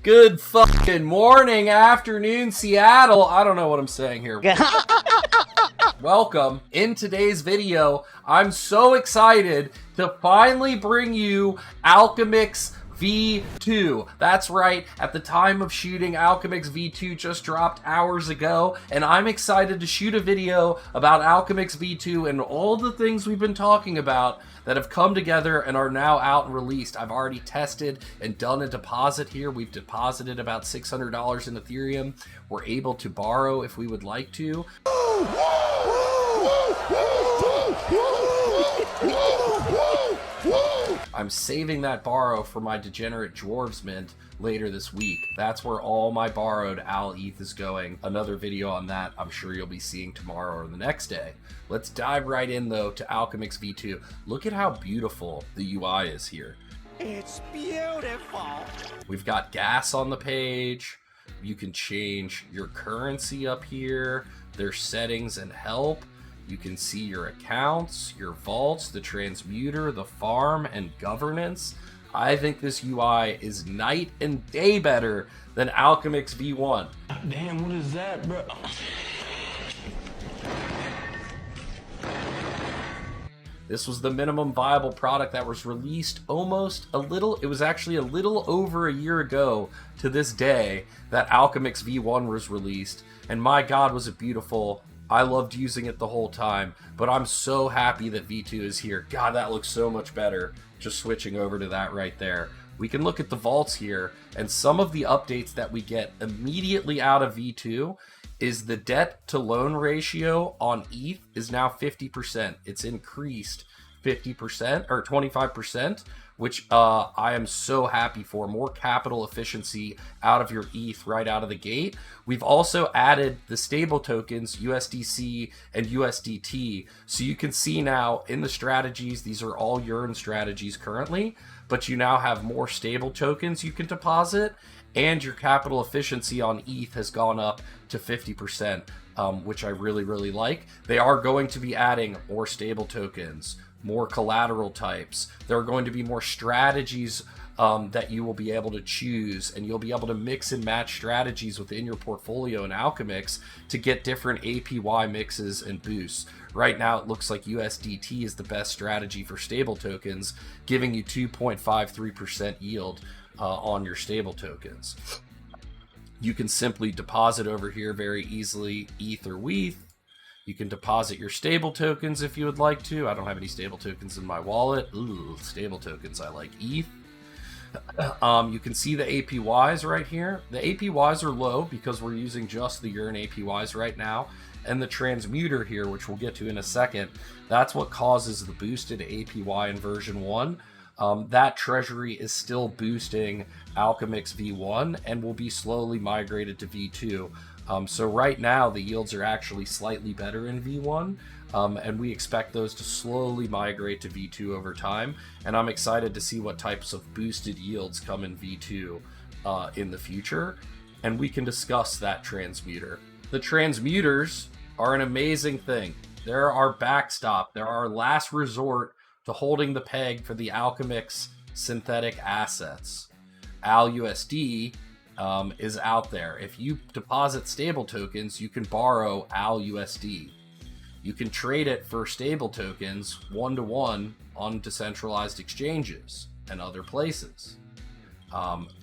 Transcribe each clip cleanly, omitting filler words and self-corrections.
Good fucking morning, afternoon, Seattle. I don't know what I'm saying here. Welcome. In today's video, I'm so excited to finally bring you Alchemix V2. That's right, at the time of shooting, Alchemix V2 just dropped hours ago, and I'm excited to shoot a video about Alchemix V2 and all the things we've been talking about that have come together and are now out and released. I've already tested and done a deposit here. We've deposited about $600 in Ethereum. We're able to borrow if we would like to. I'm saving that borrow for my Degenerate Dwarves mint later this week. That's where all my borrowed Al ETH is going. Another video on that I'm sure you'll be seeing tomorrow or the next day. Let's dive right in though to Alchemix V2. Look at how beautiful the UI is here. It's beautiful. We've got gas on the page. You can change your currency up here. There's settings and help. You can see your accounts, your vaults, the transmuter, the farm, and governance. I think this UI is night and day better than Alchemix V1. Damn, what is that, bro? This was the minimum viable product that was released it was actually a little over a year ago to this day that Alchemix V1 was released. And my God, was it beautiful. I loved using it the whole time, but I'm so happy that V2 is here. God, that looks so much better. Just switching over to that right there. We can look at the vaults here, and some of the updates that we get immediately out of V2 is the debt to loan ratio on ETH is now 50%. It's increased 50% or 25%, which I am so happy for. More capital efficiency out of your ETH right out of the gate. We've also added the stable tokens, USDC and USDT. So you can see now in the strategies, these are all Yearn strategies currently, but you now have more stable tokens you can deposit, and your capital efficiency on ETH has gone up to 50%, which I really like. They are going to be adding more stable tokens, more collateral types. There are going to be more strategies that you will be able to choose, and you'll be able to mix and match strategies within your portfolio in Alchemix to get different APY mixes and boosts. Right now it looks like USDT is the best strategy for stable tokens, giving you 2.53% yield on your stable tokens. You can simply deposit over here very easily, ETH or WETH. You can deposit your stable tokens if you would like to. I don't have any stable tokens in my wallet. Ooh, stable tokens, I like ETH. You can see the APYs right here. The APYs are low because we're using just the Yearn APYs right now. And the transmuter here, which we'll get to in a second, that's what causes the boosted APY in version 1. That treasury is still boosting Alchemix V1 and will be slowly migrated to V2. So right now the yields are actually slightly better in V1, and we expect those to slowly migrate to V2 over time. And I'm excited to see what types of boosted yields come in V2 in the future, and we can discuss that transmuter. The transmuters are an amazing thing. They're our backstop. They're our last resort to holding the peg for the Alchemix synthetic assets. ALUSD is out there. If you deposit stable tokens, you can borrow ALUSD. You can trade it for stable tokens one-to-one on decentralized exchanges and other places.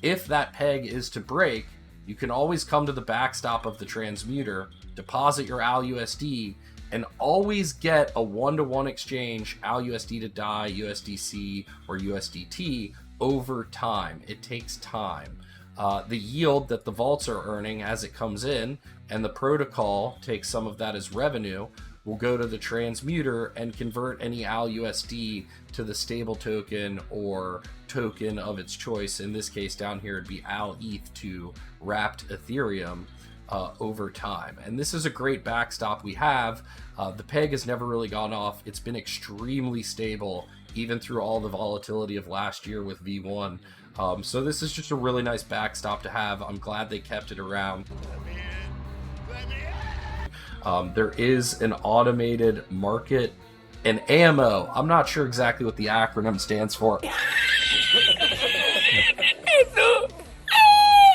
If that peg is to break, you can always come to the backstop of the transmuter, deposit your ALUSD, and always get a one-to-one exchange, ALUSD to DAI, USDC, or USDT over time. It takes time. The yield that the vaults are earning as it comes in, and the protocol takes some of that as revenue, will go to the transmuter and convert any ALUSD to the stable token or token of its choice. In this case down here it'd be ALETH to wrapped Ethereum over time. And this is a great backstop we have. The peg has never really gone off. It's been extremely stable even through all the volatility of last year with V1. So this is just a really nice backstop to have. I'm glad they kept it around. There is an automated market, an AMO. I'm not sure exactly what the acronym stands for.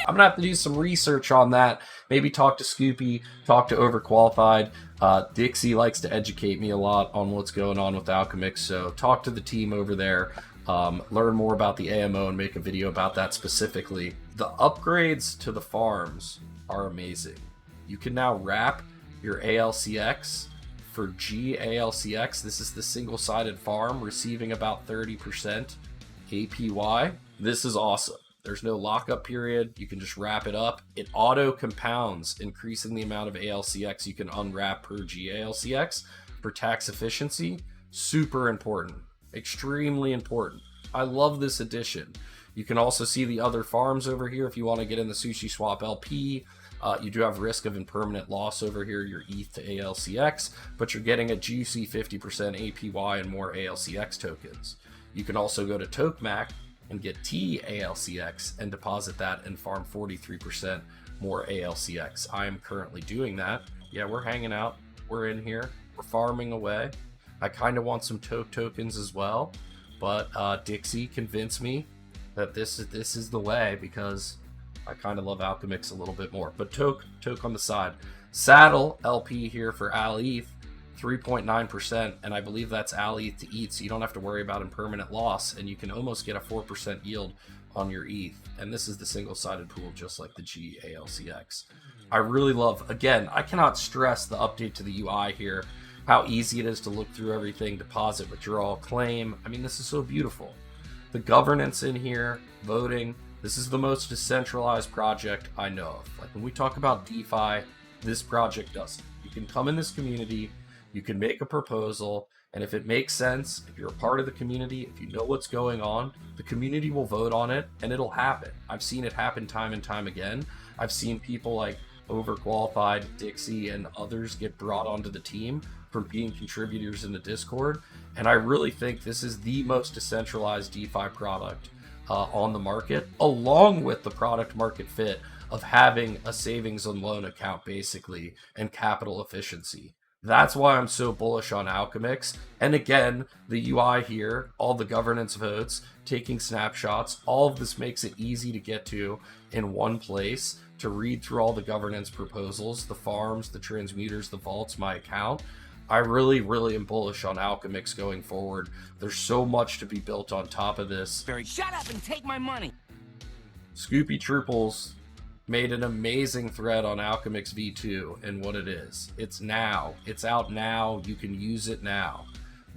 I'm gonna have to do some research on that. Maybe talk to Scoopy, talk to Overqualified. Dixie likes to educate me a lot on what's going on with Alchemix, so talk to the team over there. Learn more about the AMO and make a video about that specifically. The upgrades to the farms are amazing. You can now wrap your ALCX for GALCX. This is the single-sided farm receiving about 30% APY. This is awesome. There's no lockup period. You can just wrap it up. It auto compounds, increasing the amount of ALCX you can unwrap per GALCX for tax efficiency. Super important. Extremely important. I love this addition. You can also see the other farms over here if you want to get in the Sushi Swap LP. You do have risk of impermanent loss over here, your ETH to ALCX, but you're getting a juicy 50% APY and more ALCX tokens. You can also go to Tokemac and get TALCX and deposit that and farm 43% more ALCX. I am currently doing that. Yeah, we're hanging out. We're in here. We're farming away. I kind of want some tokens as well, but Dixie convinced me that this is the way because I kind of love Alchemix a little bit more. But Toke on the side. Saddle LP here for ALETH, 3.9%, and I believe that's ALETH to ETH, so you don't have to worry about impermanent loss, and you can almost get a 4% yield on your ETH. And this is the single-sided pool, just like the GALCX. I really love, again, I cannot stress the update to the UI here, how easy it is to look through everything, deposit, withdrawal, claim. I mean, this is so beautiful. The governance in here, voting, this is the most decentralized project I know of. Like when we talk about DeFi, this project does it. You can come in this community, you can make a proposal, and if it makes sense, if you're a part of the community, if you know what's going on, the community will vote on it and it'll happen. I've seen it happen time and time again. I've seen people like Overqualified, Dixie, and others get brought onto the team from being contributors in the Discord, and I really think this is the most decentralized DeFi product on the market, along with the product market fit of having a savings and loan account basically and capital efficiency. That's why I'm so bullish on Alchemix. And again, the UI here, all the governance votes, taking snapshots, all of this makes it easy to get to in one place, to read through all the governance proposals, the farms, the transmuters, the vaults, my account. I really am bullish on Alchemix going forward. There's so much to be built on top of this. Shut up and take my money. Scoopy Trooples made an amazing thread on Alchemix V2 and what it is. It's now. It's out now. You can use it now.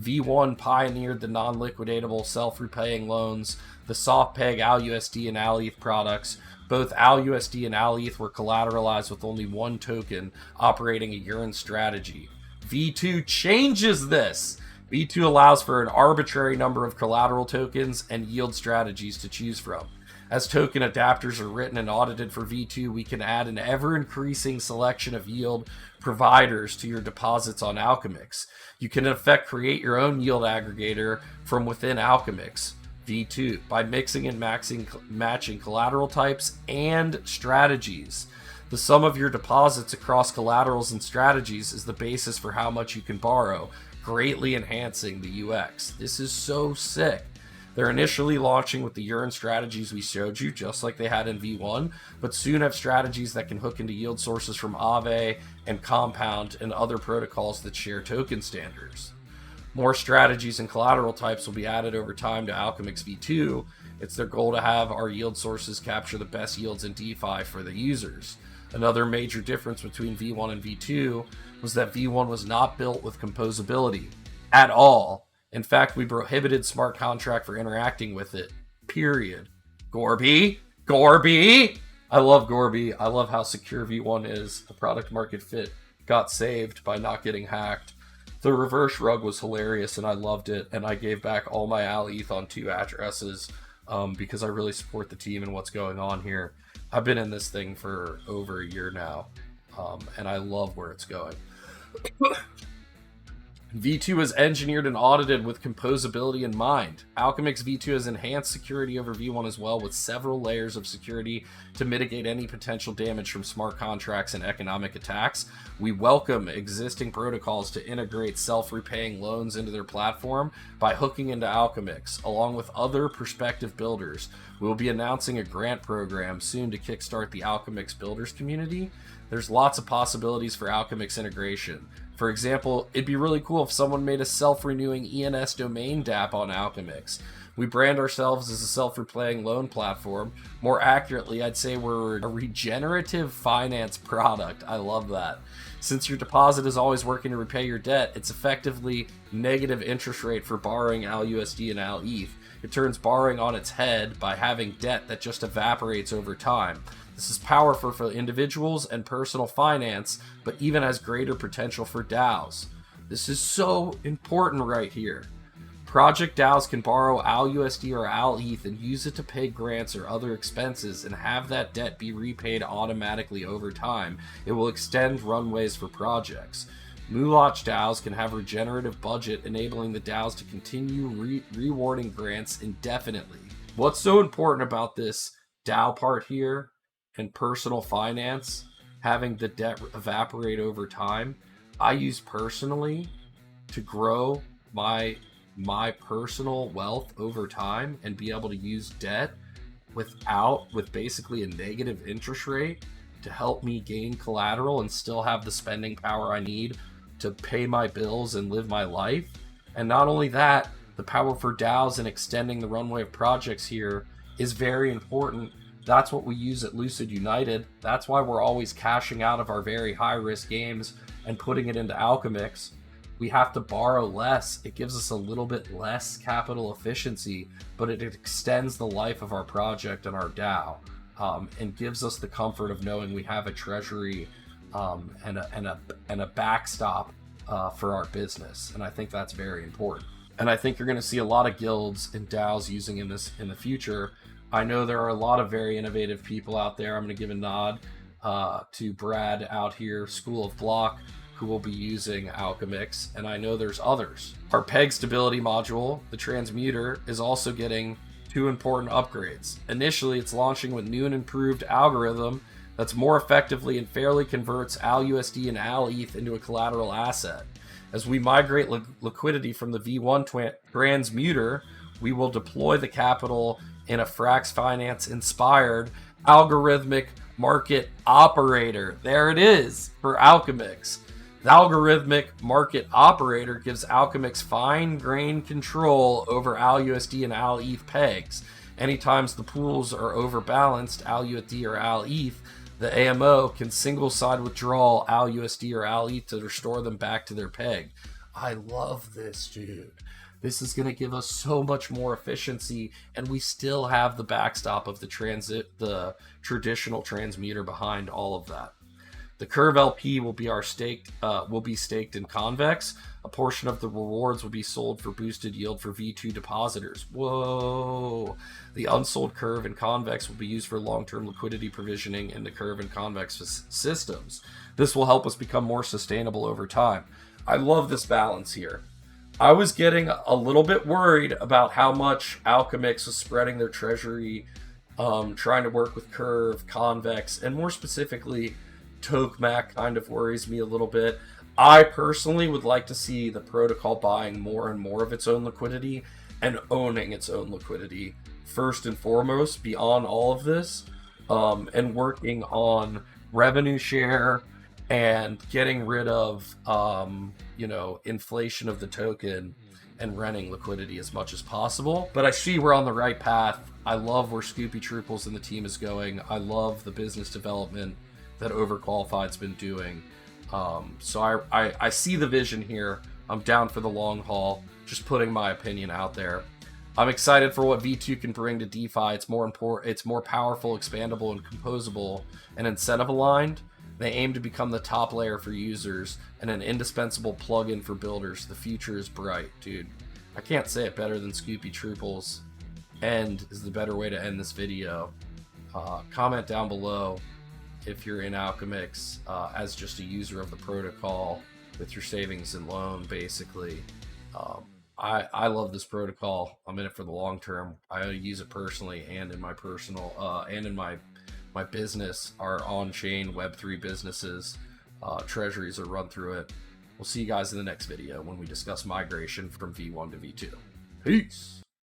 V1 pioneered the non-liquidatable self-repaying loans, the soft peg ALUSD and ALETH products. Both ALUSD and ALETH were collateralized with only one token operating a urine strategy. V2 changes this. V2 allows for an arbitrary number of collateral tokens and yield strategies to choose from. As token adapters are written and audited for V2, we can add an ever-increasing selection of yield providers to your deposits on Alchemix. You can in effect create your own yield aggregator from within Alchemix V2 by mixing and matching collateral types and strategies. The sum of your deposits across collaterals and strategies is the basis for how much you can borrow, greatly enhancing the UX. This is so sick. They're initially launching with the urine strategies we showed you, just like they had in V1, but soon have strategies that can hook into yield sources from Aave and Compound and other protocols that share token standards. More strategies and collateral types will be added over time to Alchemix V2. It's their goal to have our yield sources capture the best yields in DeFi for the users. Another major difference between V1 and V2 was that V1 was not built with composability at all. In fact, we prohibited smart contract for interacting with it, period. Gorby! I love Gorby. I love how secure V1 is. The product market fit got saved by not getting hacked. The reverse rug was hilarious and I loved it, and I gave back all my ALETH on 2 addresses because I really support the team and what's going on here. I've been in this thing for over a year now, and I love where it's going. V2 is engineered and audited with composability in mind. Alchemix V2 has enhanced security over V1 as well, with several layers of security to mitigate any potential damage from smart contracts and economic attacks. We welcome existing protocols to integrate self-repaying loans into their platform by hooking into Alchemix, along with other prospective builders. We will be announcing a grant program soon to kickstart the Alchemix builders community. There's lots of possibilities for Alchemix integration. For example, it'd be really cool if someone made a self-renewing ENS domain DApp on Alchemix. We brand ourselves as a self-repaying loan platform. More accurately, I'd say we're a regenerative finance product. I love that. Since your deposit is always working to repay your debt, it's effectively negative interest rate for borrowing ALUSD and ALETH. It turns borrowing on its head by having debt that just evaporates over time. This is powerful for individuals and personal finance, but even has greater potential for DAOs. This is so important right here. Project DAOs can borrow ALUSD or ALETH and use it to pay grants or other expenses and have that debt be repaid automatically over time. It will extend runways for projects. Mulach DAOs can have regenerative budget, enabling the DAOs to continue rewarding grants indefinitely. What's so important about this DAO part here and personal finance, having the debt evaporate over time, I use personally to grow my personal wealth over time and be able to use debt with basically a negative interest rate to help me gain collateral and still have the spending power I need to pay my bills and live my life. And not only that, the power for DAOs and extending the runway of projects here is very important. That's what we use at Lucid United. That's why we're always cashing out of our very high-risk games and putting it into Alchemix. We have to borrow less. It gives us a little bit less capital efficiency, but it extends the life of our project and our DAO, and gives us the comfort of knowing we have a treasury and a backstop for our business. And I think that's very important. And I think you're going to see a lot of guilds and DAOs using this in the future. I know there are a lot of very innovative people out there. I'm going to give a nod to Brad out here, School of Block, who will be using Alchemix, and I know there's others. Our peg stability module, the transmuter, is also getting 2 important upgrades. Initially, it's launching with new and improved algorithm that's more effectively and fairly converts ALUSD and ALETH into a collateral asset. As we migrate liquidity from the V1 transmuter, we will deploy the capital in a Frax Finance inspired algorithmic market operator. There it is for Alchemix. The algorithmic market operator gives Alchemix fine-grained control over ALUSD and ALETH pegs. Anytime the pools are overbalanced, ALUSD or ALETH, the AMO can single-side withdraw ALUSD or ALETH to restore them back to their peg. I love this, dude. This is going to give us so much more efficiency, and we still have the backstop of the traditional transmuter behind all of that. The Curve LP will be staked in Convex. A portion of the rewards will be sold for boosted yield for V2 depositors. Whoa! The unsold Curve and Convex will be used for long-term liquidity provisioning in the Curve and Convex systems. This will help us become more sustainable over time. I love this balance here. I was getting a little bit worried about how much Alchemix was spreading their treasury, trying to work with Curve, Convex, and more specifically, Tokamak kind of worries me a little bit. I personally would like to see the protocol buying more and more of its own liquidity and owning its own liquidity first and foremost beyond all of this, and working on revenue share and getting rid of inflation of the token and renting liquidity as much as possible. But I see we're on the right path. I love where Scoopy Trooples and the team is going. I love the business development that Overqualified's been doing. So I see the vision here. I'm down for the long haul, just putting my opinion out there. I'm excited for what V2 can bring to DeFi. It's more powerful, expandable, and composable, and incentive aligned. They aim to become the top layer for users and an indispensable plugin for builders. The future is bright, dude. I can't say it better than Scoopy Trooples. End is the better way to end this video. Comment down below if you're in Alchemix as just a user of the protocol, with your savings and loan, basically. I love this protocol. I'm in it for the long term. I use it personally and in my personal and in my business. Our on-chain Web3 businesses, treasuries are run through it. We'll see you guys in the next video when we discuss migration from V1 to V2. Peace.